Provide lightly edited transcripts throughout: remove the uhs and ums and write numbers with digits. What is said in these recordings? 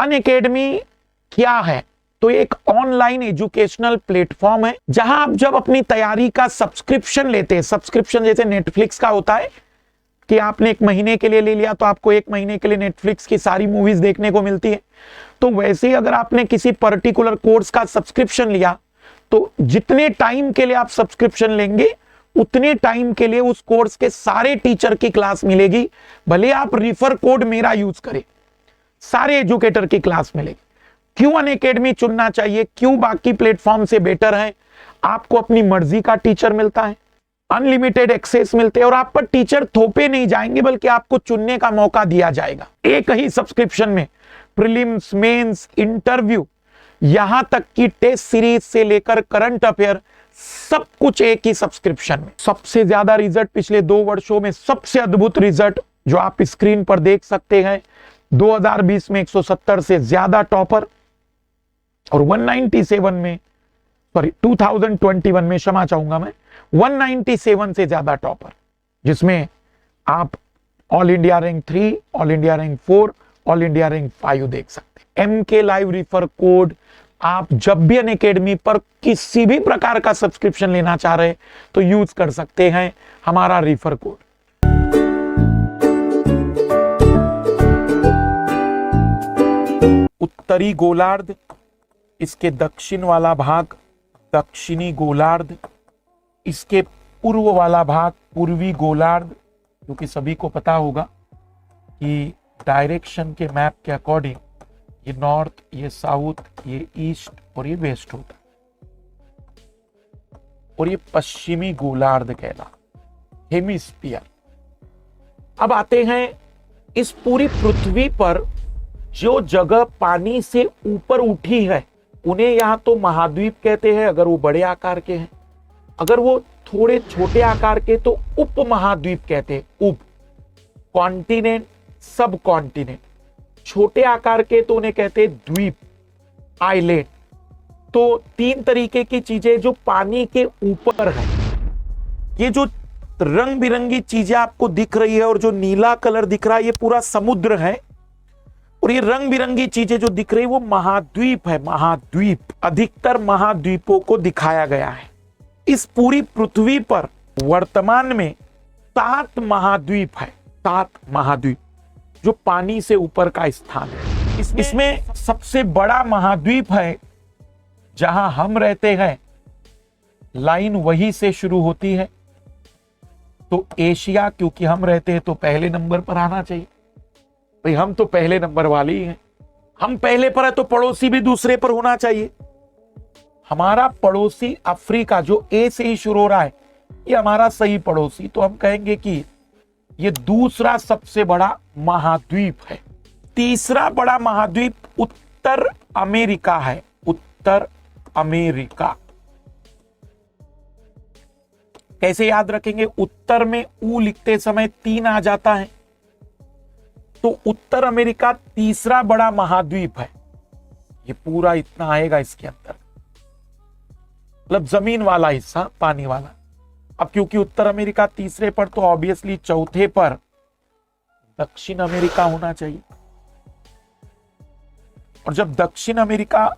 Unacademy क्या है? तो एक ऑनलाइन एजुकेशनल प्लेटफॉर्म है जहां आप जब अपनी तैयारी का सब्सक्रिप्शन लेते हैं, सब्सक्रिप्शन जैसे नेटफ्लिक्स का होता है कि आपने 1 महीने के लिए ले लिया तो आपको 1 महीने के लिए नेटफ्लिक्स की सारी मूवीज देखने को मिलती है, तो वैसे ही अगर आपने किसी पर्टिकुलर कोर्स का सब्सक्रिप्शन लिया तो जितने टाइम के लिए आप सब्सक्रिप्शन लेंगे उतने टाइम के लिए उस कोर्स के सारे टीचर की क्लास मिलेगी। भले आप रिफर कोड मेरा यूज करें, सारे एजुकेटर की क्लास मिलेगी। क्यों अनअकैडमी चुनना चाहिए, क्यों बाकी प्लेटफॉर्म से बेटर है? आपको अपनी मर्जी का टीचर मिलता है, अनलिमिटेड एक्सेस मिलते हैं और आप पर टीचर थोपे नहीं जाएंगे बल्कि आपको चुनने का मौका दिया जाएगा। एक ही सब्सक्रिप्शन में प्रीलिम्स, मेंस, इंटरव्यू, यहां तक कि टेस्ट सीरीज से लेकर करंट अफेयर सब कुछ एक ही सब्सक्रिप्शन में। सबसे ज्यादा रिजल्ट पिछले 2 वर्षों में, सबसे अद्भुत रिजल्ट जो आप स्क्रीन पर देख सकते हैं, 2020 में 170 से ज्यादा टॉपर और 197 में, सॉरी 2021 में, क्षमा चाहूंगा मैं, 197 से ज्यादा टॉपर, जिसमें आप all India rank 3, all India rank 4, all India rank 5 देख सकते हैं। MK लाइव रिफर कोड, आप जब भी अनअकैडमी पर किसी भी प्रकार का सब्सक्रिप्शन लेना चाह रहे हैं तो यूज कर सकते हैं हमारा रिफर कोड। उत्तरी गोलार्ध, इसके दक्षिण वाला भाग दक्षिणी गोलार्ध, इसके पूर्व वाला भाग पूर्वी गोलार्ध, क्योंकि सभी को पता होगा कि डायरेक्शन के मैप के अकॉर्डिंग ये नॉर्थ, ये साउथ, ये ईस्ट और ये वेस्ट होता है, और ये पश्चिमी गोलार्ध कहला, हेमिस्फीयर। अब आते हैं इस पूरी पृथ्वी पर जो जगह पानी से ऊपर उठी है उन्हें यहां तो महाद्वीप कहते हैं अगर वो बड़े आकार के हैं, अगर वो थोड़े छोटे आकार के तो उप महाद्वीप कहते हैं। उप कॉन्टिनेंट, सब कॉन्टिनेंट, छोटे आकार के तो उन्हें कहते हैं द्वीप, आइलैंड। तो 3 तरीके की चीजें जो पानी के ऊपर है। ये जो रंग बिरंगी चीजें आपको दिख रही है और जो नीला कलर दिख रहा है ये पूरा समुद्र है, और ये रंग बिरंगी चीजें जो दिख रही है वो महाद्वीप है। महाद्वीप, अधिकतर महाद्वीपों को दिखाया गया है। इस पूरी पृथ्वी पर वर्तमान में 7 महाद्वीप है, 7 महाद्वीप जो पानी से ऊपर का स्थान है। इसमें सबसे बड़ा महाद्वीप है जहां हम रहते हैं, लाइन वहीं से शुरू होती है, तो एशिया, क्योंकि हम रहते हैं तो पहले नंबर पर आना चाहिए। भाई हम तो पहले नंबर वाले ही हैं, हम पहले पर है तो पड़ोसी भी दूसरे पर होना चाहिए। हमारा पड़ोसी अफ्रीका जो ए से ही शुरू हो रहा है, ये हमारा सही पड़ोसी, तो हम कहेंगे कि ये दूसरा सबसे बड़ा महाद्वीप है। तीसरा बड़ा महाद्वीप उत्तर अमेरिका है, उत्तर अमेरिका। कैसे याद रखेंगे? उत्तर में ऊ लिखते समय 3 आ जाता है, तो उत्तर अमेरिका तीसरा बड़ा महाद्वीप है। ये पूरा इतना आएगा इसके अंदर, मतलब जमीन वाला हिस्सा, पानी वाला। अब क्योंकि उत्तर अमेरिका तीसरे पर, तो ऑब्वियसली चौथे पर दक्षिण अमेरिका होना चाहिए। और जब दक्षिण अमेरिका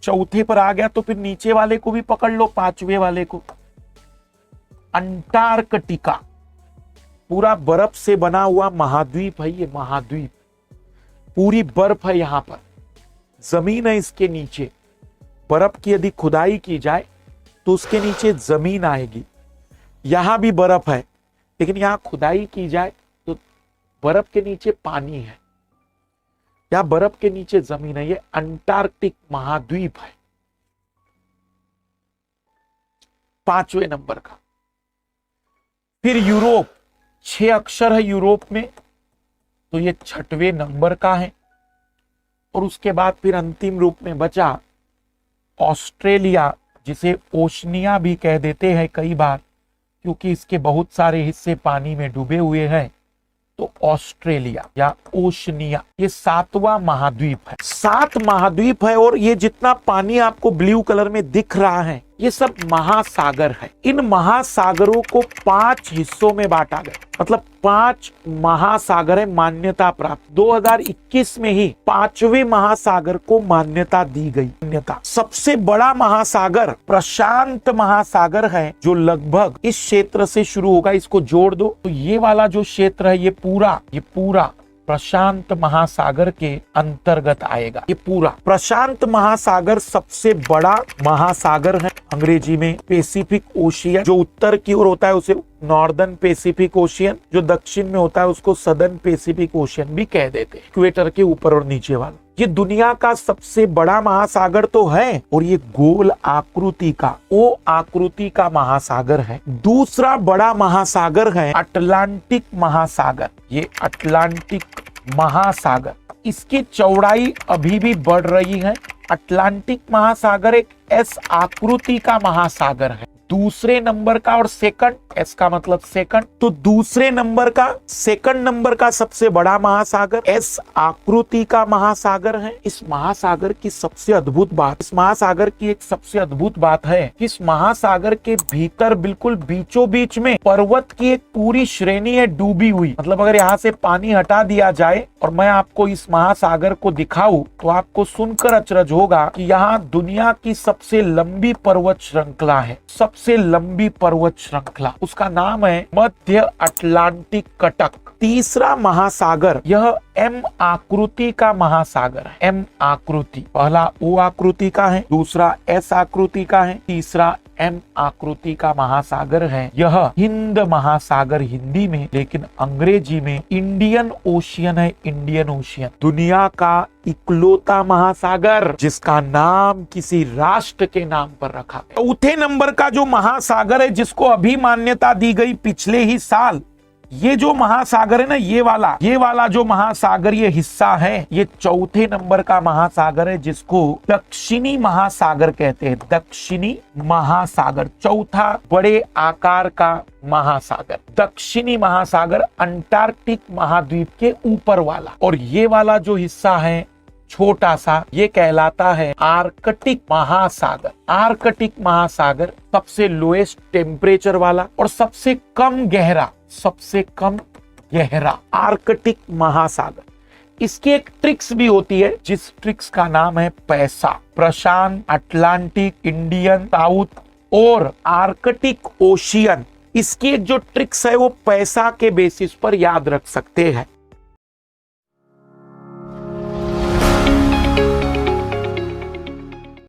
चौथे पर आ गया तो फिर नीचे वाले को भी पकड़ लो, 5वें वाले को, अंटार्कटिका। पूरा बर्फ से बना हुआ महाद्वीप है ये महाद्वीप, पूरी बर्फ है यहां पर, जमीन है इसके नीचे। बर्फ की यदि खुदाई की जाए तो उसके नीचे जमीन आएगी। यहां भी बर्फ है, लेकिन यहां खुदाई की जाए तो बर्फ के नीचे पानी है, या बर्फ के नीचे जमीन है। ये अंटार्कटिक महाद्वीप है, 5वें नंबर का। फिर यूरोप, 6 अक्षर है यूरोप में, तो ये 6वें नंबर का है। और उसके बाद फिर अंतिम रूप में बचा ऑस्ट्रेलिया, जिसे ओशनिया भी कह देते हैं कई बार, क्योंकि इसके बहुत सारे हिस्से पानी में डूबे हुए हैं। तो ऑस्ट्रेलिया या ओशनिया, ये 7वां महाद्वीप है। 7 महाद्वीप है, और ये जितना पानी आपको ब्लू कलर में दिख रहा है, ये सब महासागर है। इन महासागरों को 5 हिस्सों में बांटा गया, मतलब 5 महासागर है मान्यता प्राप्त। 2021 में ही 5वें महासागर को मान्यता दी गई। मान्यता सबसे बड़ा महासागर प्रशांत महासागर है, जो लगभग इस क्षेत्र से शुरू होगा। इसको जोड़ दो तो ये वाला जो क्षेत्र है ये पूरा प्रशांत महासागर के अंतर्गत आएगा। ये पूरा प्रशांत महासागर सबसे बड़ा महासागर है। अंग्रेजी में पैसिफिक ओशियन, जो उत्तर की ओर होता है उसे नॉर्दर्न पैसिफिक ओशियन, जो दक्षिण में होता है उसको सदर्न पैसिफिक ओशियन भी कह देते हैं। इक्वेटर के ऊपर और नीचे वाला ये दुनिया का सबसे बड़ा महासागर तो है, और ये गोल आकृति का ओ आकृति का महासागर है। दूसरा बड़ा महासागर है अटलांटिक महासागर। ये अटलांटिक महासागर, इसकी चौड़ाई अभी भी बढ़ रही है। अटलांटिक महासागर एक एस आकृति का महासागर है। दूसरे नंबर का और सेकंड, एस का मतलब सेकंड, तो दूसरे नंबर का सेकंड नंबर का सबसे बड़ा महासागर एस आकृति का महासागर है। इस महासागर की सबसे अद्भुत बात, इस महासागर की एक सबसे अद्भुत बात है कि इस महासागर के भीतर बिल्कुल बीचों बीच में पर्वत की एक पूरी श्रेणी है डूबी हुई। मतलब अगर यहाँ से पानी हटा दिया जाए और मैं आपको इस महासागर को दिखाऊं तो आपको सुनकर अचरज होगा कि यहाँ दुनिया की सबसे लंबी पर्वत श्रृंखला है। सबसे लंबी पर्वत श्रृंखला, उसका नाम है मध्य अटलांटिक कटक। तीसरा महासागर यह एम आकृति का महासागर है। एम आकृति, पहला ओ आकृति का है, दूसरा एस आकृति का है, तीसरा एम आकृति का महासागर है। यह हिंद महासागर हिंदी में, लेकिन अंग्रेजी में इंडियन ओशियन है। इंडियन ओशियन दुनिया का इकलौता महासागर जिसका नाम किसी राष्ट्र के नाम पर रखा। चौथे नंबर का जो महासागर है जिसको अभी मान्यता दी गई पिछले ही साल, ये जो महासागर है ना, ये वाला जो महासागर ये हिस्सा है, ये चौथे नंबर का महासागर है जिसको दक्षिणी महासागर कहते हैं। दक्षिणी महासागर, चौथा बड़े आकार का महासागर। दक्षिणी महासागर अंटार्कटिक महाद्वीप के ऊपर वाला, और ये वाला जो हिस्सा है छोटा सा, ये कहलाता है आर्कटिक महासागर। आर्कटिक महासागर सबसे लोएस्ट टेम्परेचर वाला और सबसे कम गहरा आर्कटिक महासागर। इसकी एक ट्रिक्स भी होती है, जिस ट्रिक्स का नाम है पैसा। प्रशांत, अटलांटिक, इंडियन, साउथ और आर्कटिक ओशियन, इसकी एक जो ट्रिक्स है वो पैसा के बेसिस पर याद रख सकते हैं।